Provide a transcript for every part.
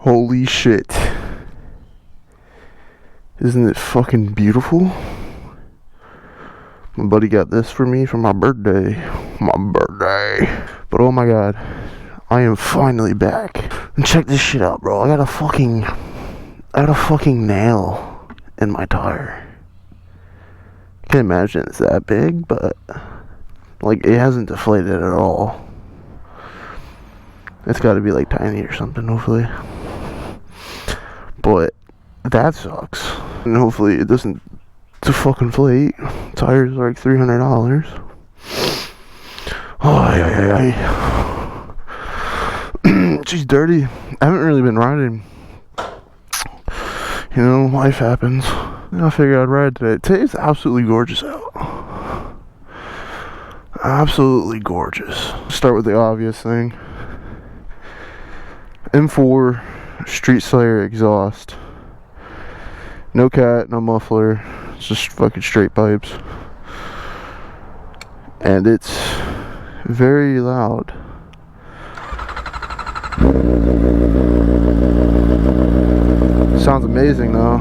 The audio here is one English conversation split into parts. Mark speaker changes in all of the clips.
Speaker 1: Holy shit. Isn't it fucking beautiful? My buddy got this for me for my birthday. But oh my god, I am finally back. And check this shit out, bro. I got a fucking nail in my tire. I can't imagine it's that big, but like it hasn't deflated at all. It's got to be like tiny or something, hopefully. But that sucks. And hopefully it doesn't fucking inflate. Tires are like $300. Oh, she's dirty. I haven't really been riding. You know, life happens. I figured I'd ride today. Today's absolutely gorgeous out. Absolutely gorgeous. Start with the obvious thing. M4 Street Slayer exhaust. No cat, no muffler. It's just fucking straight pipes. And it's very loud. Sounds amazing though.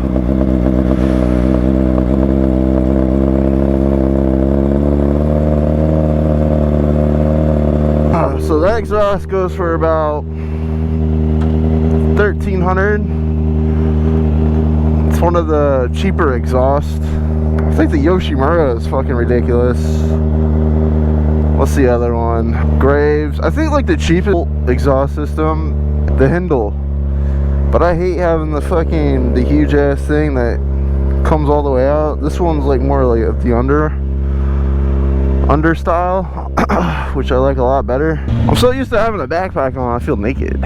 Speaker 1: So that exhaust goes for about $1,300. It's one of the cheaper exhausts. I think the Yoshimura is fucking ridiculous. What's the other one? Graves. I think like the cheapest exhaust system, the Hindle. But I hate having the huge ass thing that comes all the way out. This one's like more like the under style, which I like a lot better. I'm so used to having a backpack on, I feel naked.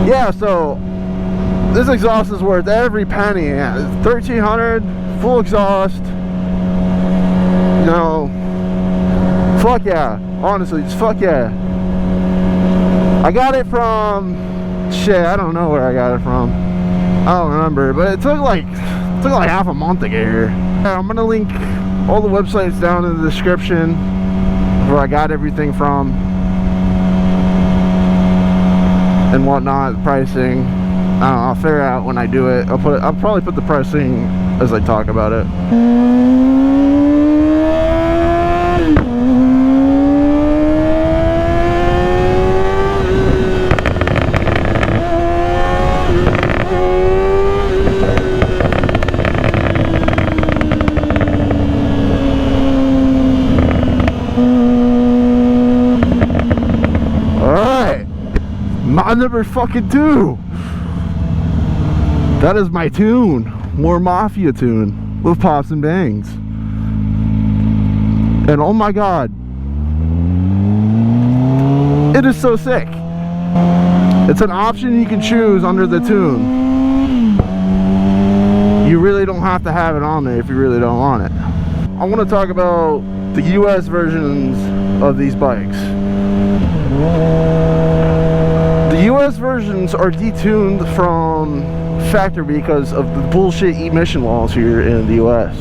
Speaker 1: Yeah, so this exhaust is worth every penny. Yeah, it's $1,300, full exhaust. You know, fuck yeah. Honestly, just fuck yeah. I got it from shit. I don't know where I got it from. I don't remember, but it took like half a month to get here. Yeah, I'm gonna link all the websites down in the description where I got everything from and whatnot, pricing. I don't know, I'll figure out when I do it. I'll probably put the pricing as I talk about it. My number fucking 2. That is my tune. More Mafia tune with pops and bangs. And oh my god, it is so sick. It's an option you can choose under the tune. You really don't have to have it on there if you really don't want it. I want to talk about the US versions of these bikes. The US versions are detuned from factory because of the bullshit emission laws here in the US.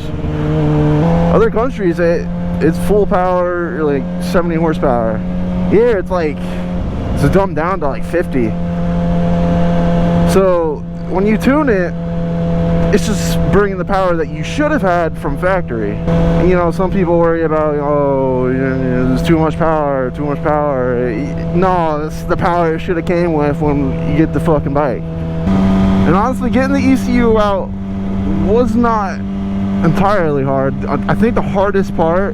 Speaker 1: Other countries, it's full power, like 70 horsepower. Here it's dumbed down to like 50. So when you tune it, it's just bringing the power that you should have had from factory. And, you know, some people worry about, oh, there's too much power. No, that's the power it should have came with when you get the fucking bike. And honestly, getting the ECU out was not entirely hard. I think the hardest part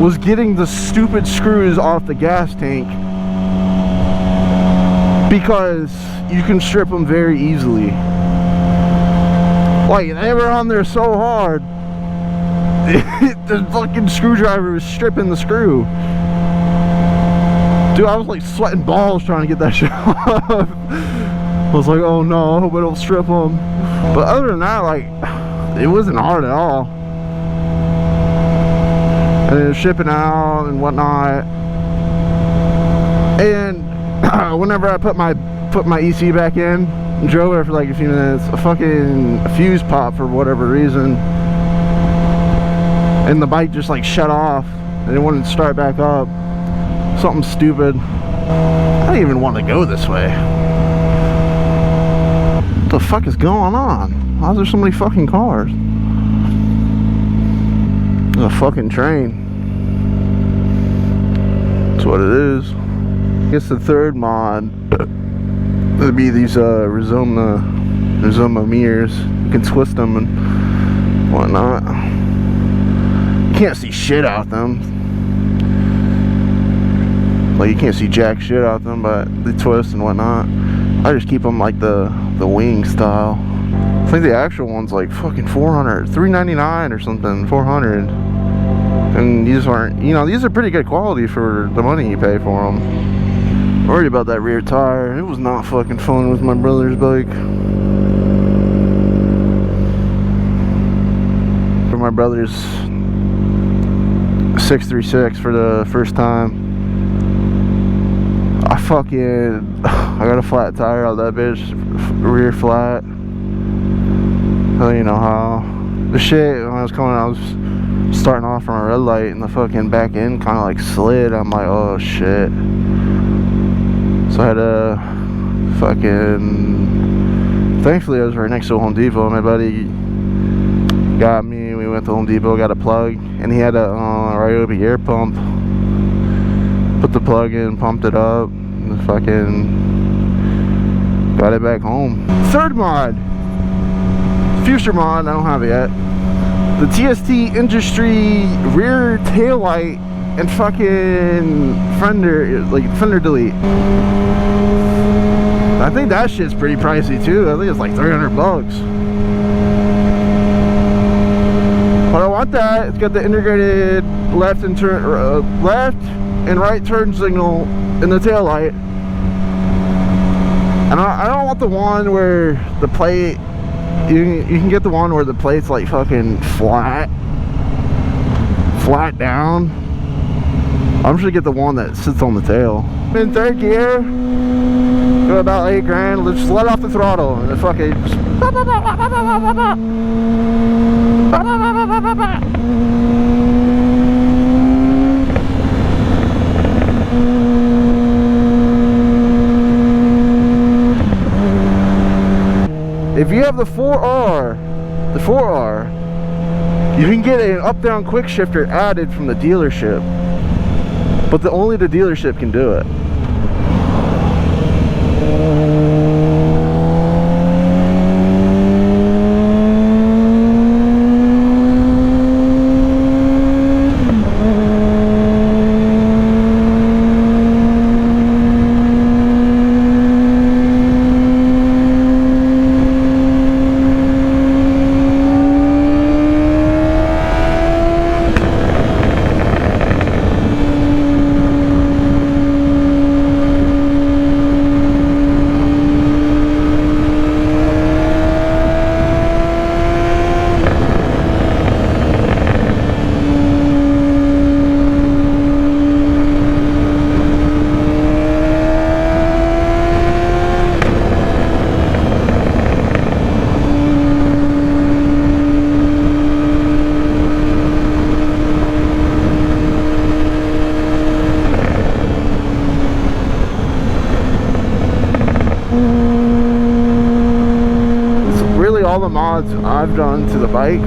Speaker 1: was getting the stupid screws off the gas tank, because you can strip them very easily. Like, they were on there so hard, the fucking screwdriver was stripping the screw. Dude, I was like sweating balls trying to get that shit off. I was like, oh no, I hope I don't strip them. But other than that, like, it wasn't hard at all. And then shipping out and whatnot. And whenever I put my EC back in, Drove it for like a few minutes. A fucking fuse popped for whatever reason, and the bike just like shut off and it wouldn't start back up. Something stupid. I don't even want to go this way. What the fuck is going on? Why is there so many fucking cars? There's a fucking train. That's what it is. I guess the third mod would be these Rizoma mirrors. You can twist them and whatnot. You can't see shit out them. Like, you can't see jack shit out them, but they twist and whatnot. I just keep them like the wing style. I think the actual one's like fucking 400, $399 or something, 400. And these aren't, you know, these are pretty good quality for the money you pay for them. Worried about that rear tire. It was not fucking fun with my brother's bike. For my brother's 636 for the first time. I got a flat tire on that bitch, rear flat. I don't even know how. The shit, when I was starting off from a red light and the fucking back end kind of like slid. I'm like, oh shit. So I had to fucking, thankfully I was right next to Home Depot. My buddy got me, we went to Home Depot, got a plug, and he had a Ryobi air pump. Put the plug in, pumped it up, and fucking got it back home. Third mod, future mod, I don't have it yet. The TST Industry rear tail light and fucking fender delete. I think that shit's pretty pricey too. I think it's like 300 bucks. But I want that. It's got the integrated left and right turn signal in the tail light. And I don't want the one where the plate, you can get the one where the plate's like fucking flat down. I'm just gonna get the one that sits on the tail. In third gear, go about 8 grand. Let's just let off the throttle and the fucking just if you have the 4R, you can get an up-down quick shifter added from the dealership, but only the dealership can do it. All the mods I've done to the bike.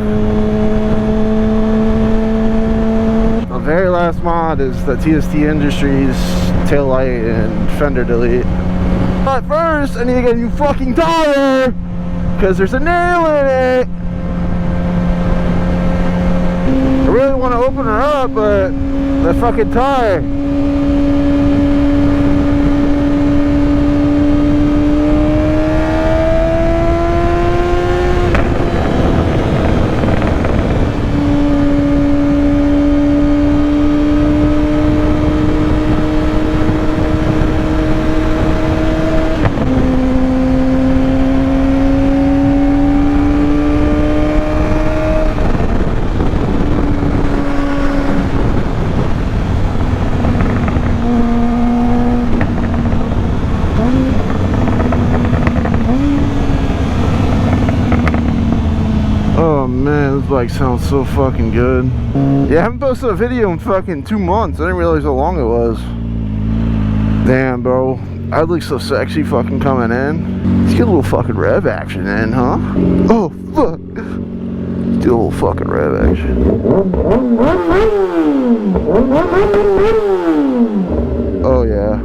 Speaker 1: The very last mod is the TST Industries tail light and fender delete. But first, I need to get a new fucking tire because there's a nail in it. I really want to open her up, but the fucking tire. Man, this bike sounds so fucking good. Yeah, I haven't posted a video in fucking 2 months. I didn't realize how long it was. Damn, bro. I look so sexy fucking coming in. Let's get a little fucking rev action in, huh? Oh, fuck. Let's do a little fucking rev action. Oh, yeah.